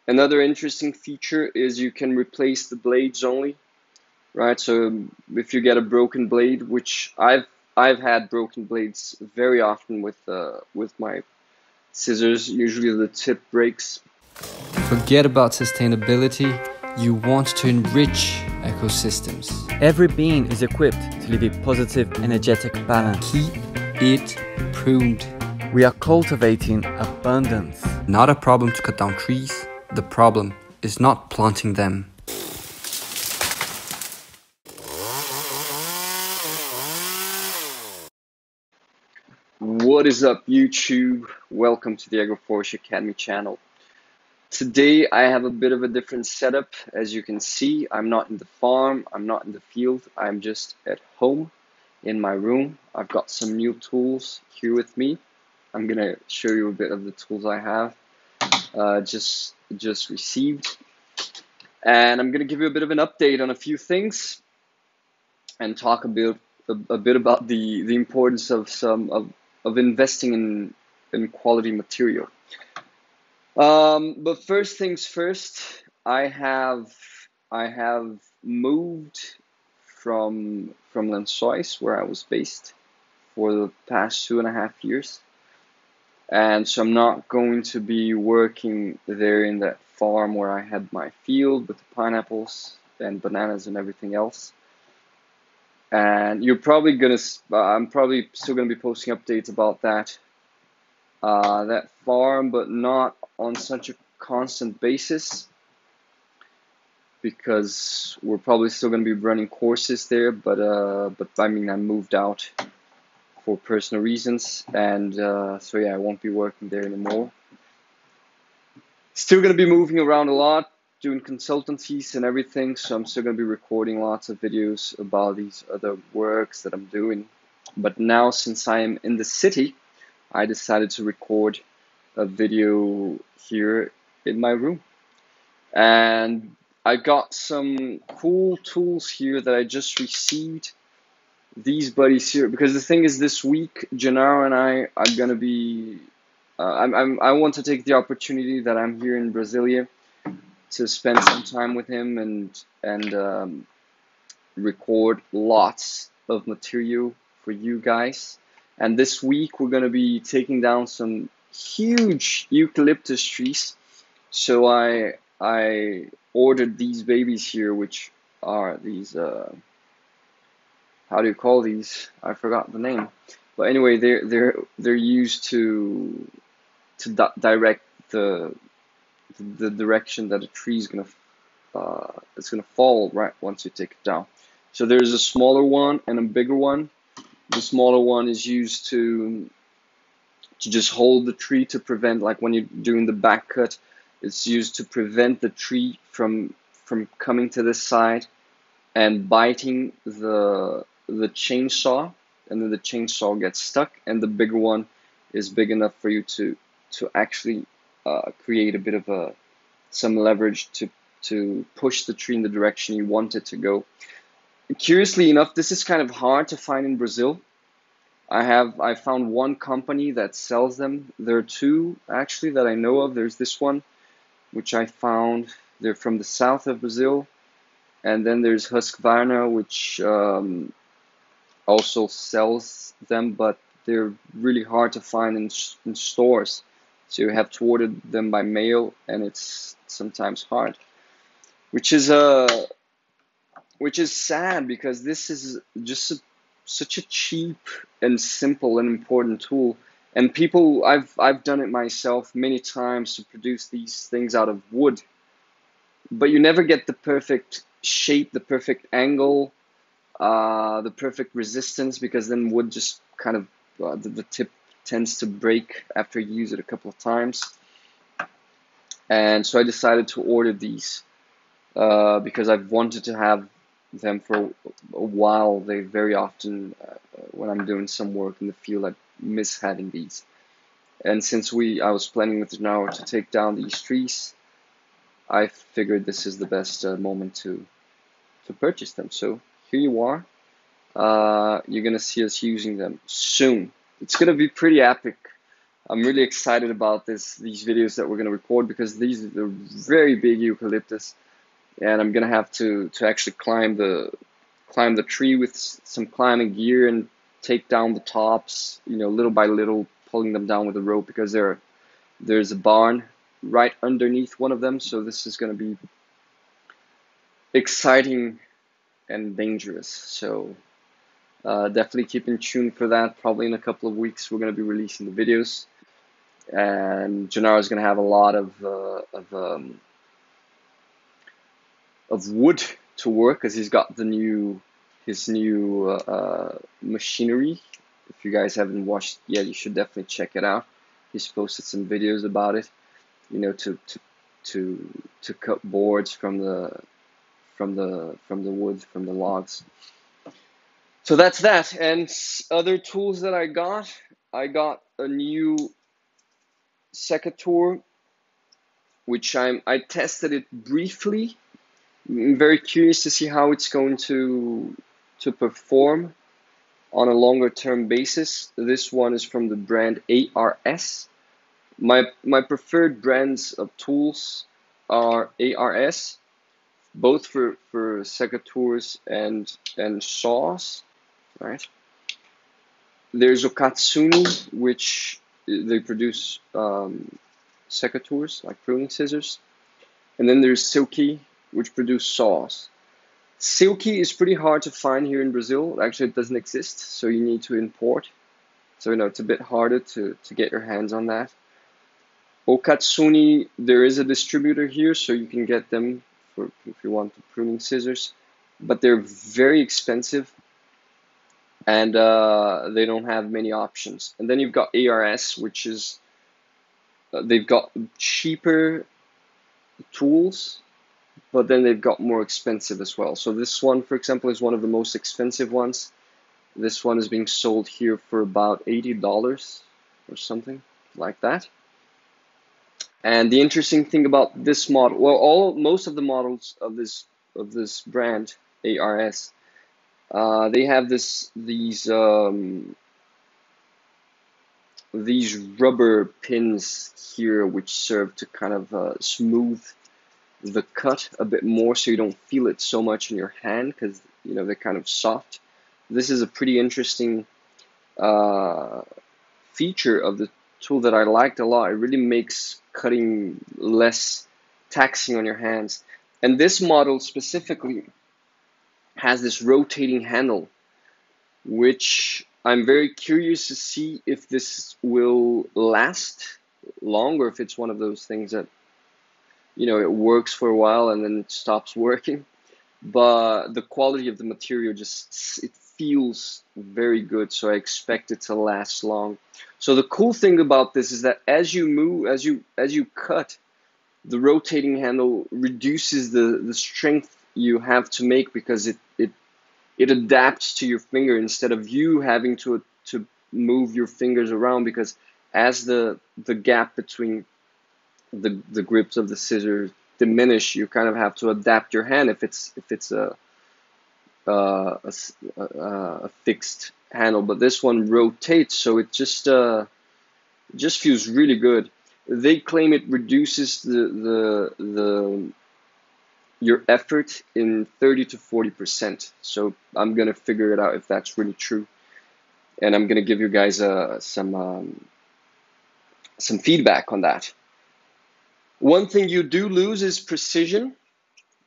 Another interesting feature is you can replace the blades only, right? So if you get a broken blade, which I've had broken blades very often with my scissors, usually the tip breaks. Forget about sustainability, you want to enrich ecosystems. Every being is equipped to live a positive, energetic balance. Keep it pruned. We are cultivating abundance. Not a problem to cut down trees, the problem is not planting them. What is up, YouTube? Welcome to the Agroforestry Academy channel. Today I have a bit of a different setup. As you can see, I'm not in the farm, I'm not in the field, I'm just at home in my room. I've got some new tools here with me. I'm gonna show you a bit of the tools I have just received, and I'm gonna give you a bit of an update on a few things and talk a bit about the importance of investing in quality material. But first things first, I have moved from Lençóis, where I was based for the past 2.5 years, and so I'm not going to be working there in that farm where I had my field with the pineapples and bananas and everything else. And you're probably gonna, I'm probably still gonna be posting updates about that farm, but not on such a constant basis, because we're probably still gonna be running courses there. But I mean, I moved out for personal reasons, and so yeah, I won't be working there anymore. Still gonna be moving around a lot, doing consultancies and everything, so I'm still gonna be recording lots of videos about these other works that I'm doing. But now, since I am in the city, I decided to record a video here in my room. And I got some cool tools here that I just received. These buddies here, because the thing is, this week Gennaro and I are gonna be I want to take the opportunity that I'm here in Brasilia to spend some time with him and record lots of material for you guys. And this week we're gonna be taking down some huge eucalyptus trees. So I ordered these babies here, which are these how do you call these? I forgot the name. But anyway, they're used to direct the direction that a tree is gonna it's gonna fall right once you take it down. So there's a smaller one and a bigger one. The smaller one is used to just hold the tree, to prevent, like when you're doing the back cut, it's used to prevent the tree from coming to this side and biting the chainsaw, and then the chainsaw gets stuck. And the bigger one is big enough for you to actually create a bit of some leverage to push the tree in the direction you want it to go. Curiously enough, this is kind of hard to find in Brazil. I found one company that sells them. There are two actually that I know of. There's this one, which I found. They're from the south of Brazil. And then there's Husqvarna, which also sells them, but they're really hard to find in stores. So you have to order them by mail, and it's sometimes hard, which is sad, because this is just such a cheap and simple and important tool. And people, I've done it myself many times to produce these things out of wood, but you never get the perfect shape, the perfect angle, the perfect resistance, because then wood just kind of the tip tends to break after you use it a couple of times. And so I decided to order these because I've wanted to have them for a while. They very often, when I'm doing some work in the field, I miss having these. And since I was planning with Gennaro to take down these trees, I figured this is the best moment to purchase them. So here you are. You're gonna see us using them soon. It's gonna be pretty epic. I'm really excited about these videos that we're gonna record, because these are very big eucalyptus, and I'm gonna have to actually climb the tree with some climbing gear and take down the tops, little by little, pulling them down with a rope, because there's a barn right underneath one of them. So this is gonna be exciting and dangerous. So definitely keep in tune for that. Probably in a couple of weeks, we're going to be releasing the videos, and Gennaro is going to have a lot of wood to work, because he's got his new machinery. If you guys haven't watched it yet, you should definitely check it out. He's posted some videos about it, to cut boards from the wood, from the logs. So that's that. And other tools that I got a new secateur, which I tested it briefly. I'm very curious to see how it's going to perform on a longer term basis. This one is from the brand ARS. My preferred brands of tools are ARS, both for secateurs and saws, right? There's Okatsuni, which they produce secateurs, like pruning scissors. And then there's Silky, which produce saws. Silky is pretty hard to find here in Brazil. Actually, it doesn't exist, so you need to import. So, it's a bit harder to get your hands on that. Okatsuni, there is a distributor here, so you can get them if you want the pruning scissors. But they're very expensive, and they don't have many options. And then you've got ARS, which is they've got cheaper tools, but then they've got more expensive as well. So this one, for example, is one of the most expensive ones. This one is being sold here for about $80 or something like that. And the interesting thing about this model, well, most of the models of this brand ARS, they have these rubber pins here, which serve to kind of smooth the cut a bit more, so you don't feel it so much in your hand, because they're kind of soft. This is a pretty interesting feature of the tool that I liked a lot. It really makes cutting less taxing on your hands. And this model specifically has this rotating handle, which I'm very curious to see if this will last long, or if it's one of those things that it works for a while and then it stops working. But the quality of the material, it feels very good, so I expect it to last long. So the cool thing about this is that as you move, as you cut, the rotating handle reduces the strength you have to make, because it adapts to your finger instead of you having to move your fingers around, because as the gap between the grips of the scissors diminish, you kind of have to adapt your hand if it's a fixed handle. But this one rotates, so it just feels really good. They claim it reduces your effort in 30 to 40%. So I'm gonna figure it out if that's really true, and I'm gonna give you guys some feedback on that. One thing you do lose is precision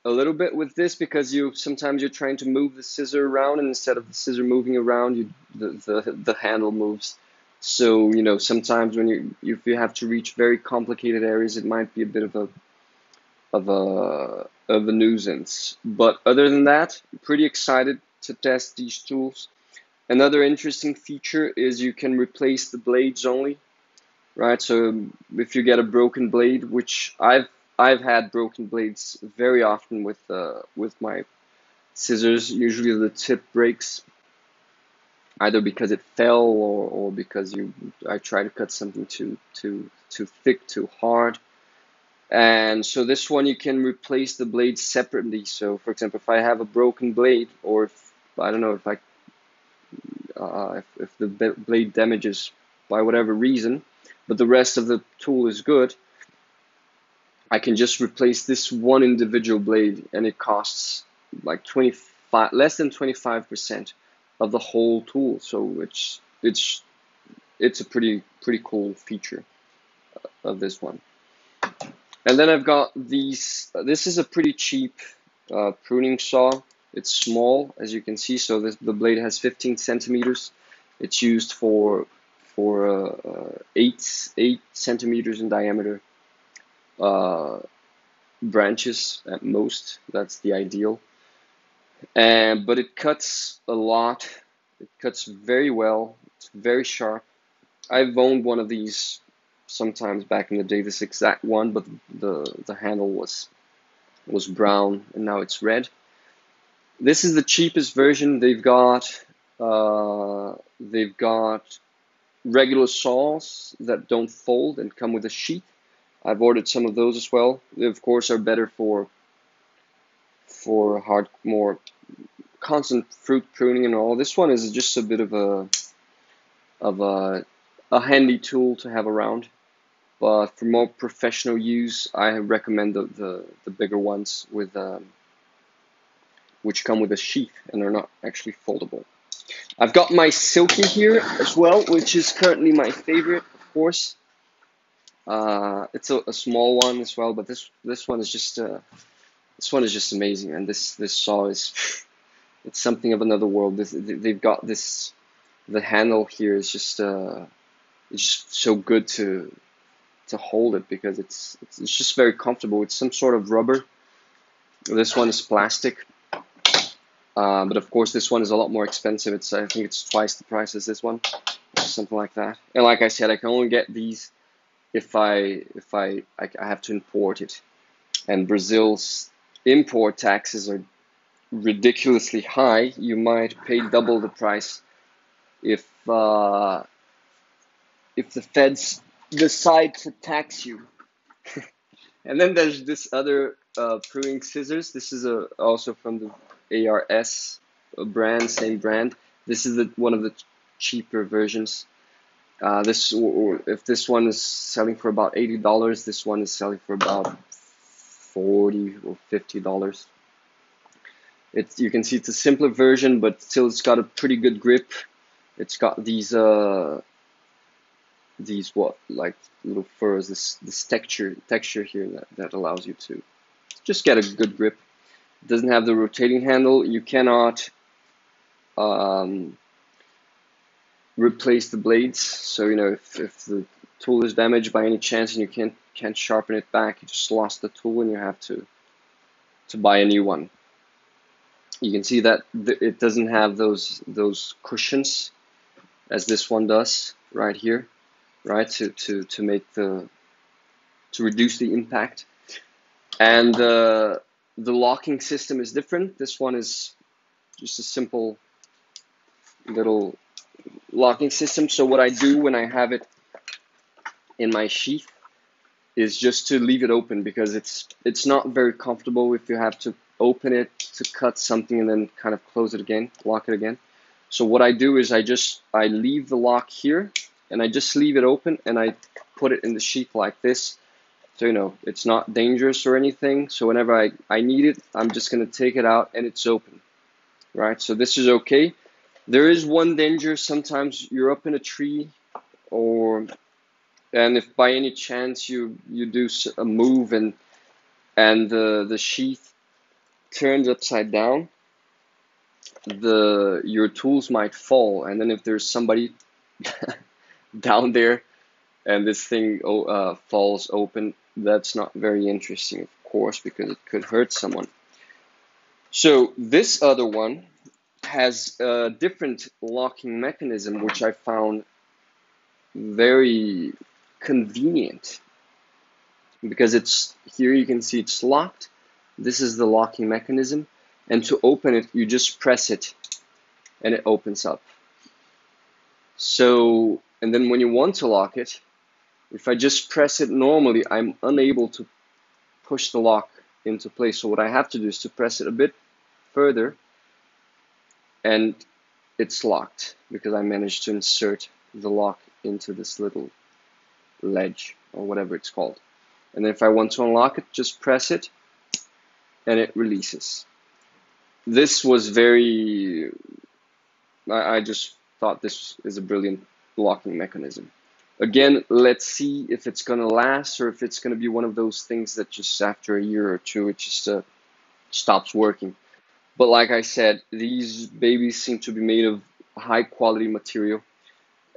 a little bit with this, because sometimes you're trying to move the scissor around, and instead of the scissor moving around, the handle moves. So sometimes when if you have to reach very complicated areas, it might be a bit of a nuisance. But other than that, I'm pretty excited to test these tools. Another interesting feature is you can replace the blades only. Right, so if you get a broken blade, which I've had broken blades very often with my scissors. Usually the tip breaks, either because it fell, or because I try to cut something too thick, too hard. And so this one, you can replace the blades separately. So for example, if I have a broken blade, or if I don't know, if the blade damages by whatever reason, but the rest of the tool is good, I can just replace this one individual blade, and it costs like 25, less than 25% of the whole tool. So it's a pretty cool feature of this one. And then I've got these. This is a pretty cheap pruning saw. It's small, as you can see. So the blade has 15 centimeters. It's used for 8 centimeters in diameter branches at most. That's the ideal. But it cuts a lot. It cuts very well. It's very sharp. I've owned one of these sometimes back in the day, this exact one, but the handle was brown and now it's red. This is the cheapest version. They've got regular saws that don't fold and come with a sheath. I've ordered some of those as well. They of course are better for more constant fruit pruning and all. This one is just a bit of a handy tool to have around. But for more professional use, I recommend the bigger ones with which come with a sheath and are not actually foldable. I've got my Silky here as well, which is currently my favorite, of course. It's a small one as well, but this one is just amazing, and this saw is it's something of another world. They've got this, the handle here is just it's just so good to hold it because it's just very comfortable. It's some sort of rubber. This one is plastic, but of course this one is a lot more expensive. I think it's twice the price as this one, or something like that. And like I said, I can only get these if I have to import it, and Brazil's import taxes are ridiculously high. You might pay double the price if the feds decide to tax you. And then there's this other pruning scissors. This is also from the ARS brand, same brand. This is one of the cheaper versions. If this one is selling for about $80, this one is selling for about $40 or $50. You can see it's a simpler version, but still it's got a pretty good grip. It's got these like little furs, this texture here that allows you to just get a good grip. It doesn't have the rotating handle. You cannot replace the blades. So if the tool is damaged by any chance and you can't sharpen it back, you just lost the tool and you have to buy a new one. You can see that it doesn't have those cushions as this one does right here, right, to reduce the impact. And the locking system is different. This one is just a simple little locking system. So what I do when I have it in my sheath is just to leave it open, because it's not very comfortable if you have to open it to cut something and then kind of close it again, lock it again. So what I do is I leave the lock here and I just leave it open and I put it in the sheath like this. So it's not dangerous or anything. So whenever I need it, I'm just gonna take it out and it's open, right? So this is okay. There is one danger. Sometimes you're up in a tree, and if by any chance you do a move and the sheath turns upside down, your tools might fall, and then if there's somebody down there and this thing falls open, that's not very interesting, of course, because it could hurt someone. So this other one has a different locking mechanism, which I found very convenient, because here you can see it's locked. This is the locking mechanism, and to open it you just press it and it opens up. So, and then when you want to lock it, if I just press it normally, I'm unable to push the lock into place. So what I have to do is to press it a bit further and it's locked, because I managed to insert the lock into this little ledge or whatever it's called. And if I want to unlock it, just press it and it releases. This was very, I just thought this is a brilliant locking mechanism. Again, let's see if it's gonna last or if it's gonna be one of those things that just after a year or two, it just stops working. But like I said, these babies seem to be made of high quality material,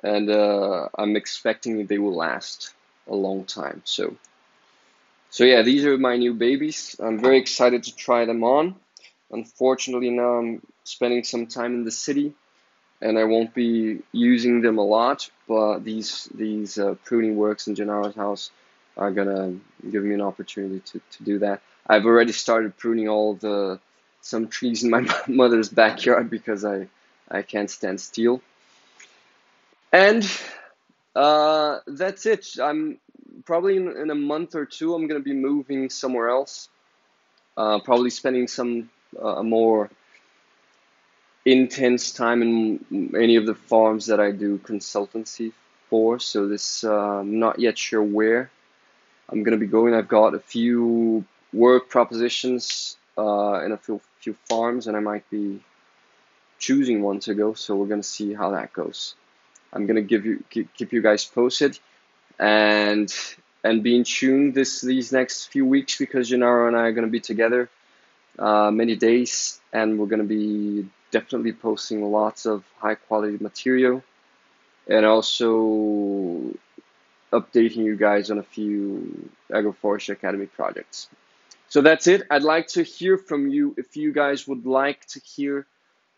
and I'm expecting they will last a long time. So yeah, these are my new babies. I'm very excited to try them on. Unfortunately, now I'm spending some time in the city, and I won't be using them a lot. But these pruning works in Gennaro's house are gonna give me an opportunity to do that. I've already started pruning some trees in my mother's backyard because I can't stand steel. And that's it. I'm probably in a month or two. I'm gonna be moving somewhere else. Probably spending some more intense time in any of the farms that I do consultancy for. So this, I'm not yet sure where I'm gonna be going. I've got a few work propositions in a few farms, and I might be choosing one to go. So we're gonna see how that goes. I'm gonna keep you guys posted, and be in tune these next few weeks, because Gennaro and I are gonna be together many days, and we're gonna be definitely posting lots of high quality material, and also updating you guys on a few Agroforestry Academy projects. So that's it. I'd like to hear from you if you guys would like to hear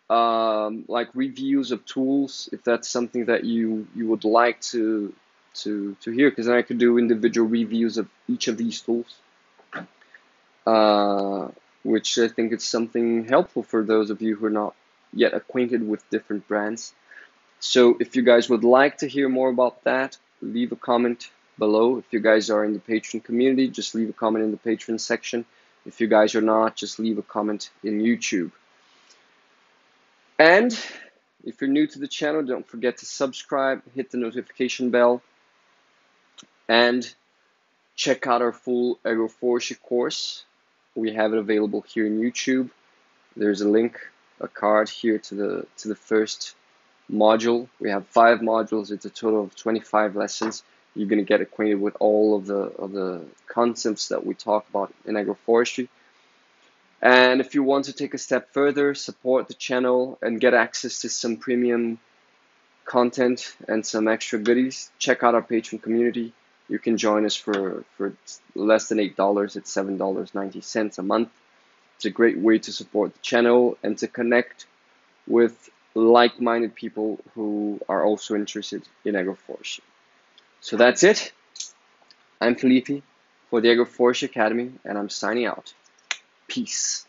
like reviews of tools, if that's something that you would like to hear, because then I could do individual reviews of each of these tools, which I think is something helpful for those of you who are not yet acquainted with different brands. So if you guys would like to hear more about that, leave a comment below. If you guys are in the Patreon community, just leave a comment in the Patreon section. If you guys are not, just leave a comment in YouTube. And if you're new to the channel, don't forget to subscribe, hit the notification bell, and check out our full agroforestry course. We have it available here in YouTube. There's a link, a card here to the first module. We have 5 modules. It's a total of 25 lessons. You're going to get acquainted with all of the concepts that we talk about in agroforestry. And if you want to take a step further, support the channel and get access to some premium content and some extra goodies, check out our Patreon community. You can join us for less than $8. It's $7.90 a month. It's a great way to support the channel and to connect with like-minded people who are also interested in agroforestry. So that's it. I'm Felipe for the Agroforestry Academy, and I'm signing out. Peace.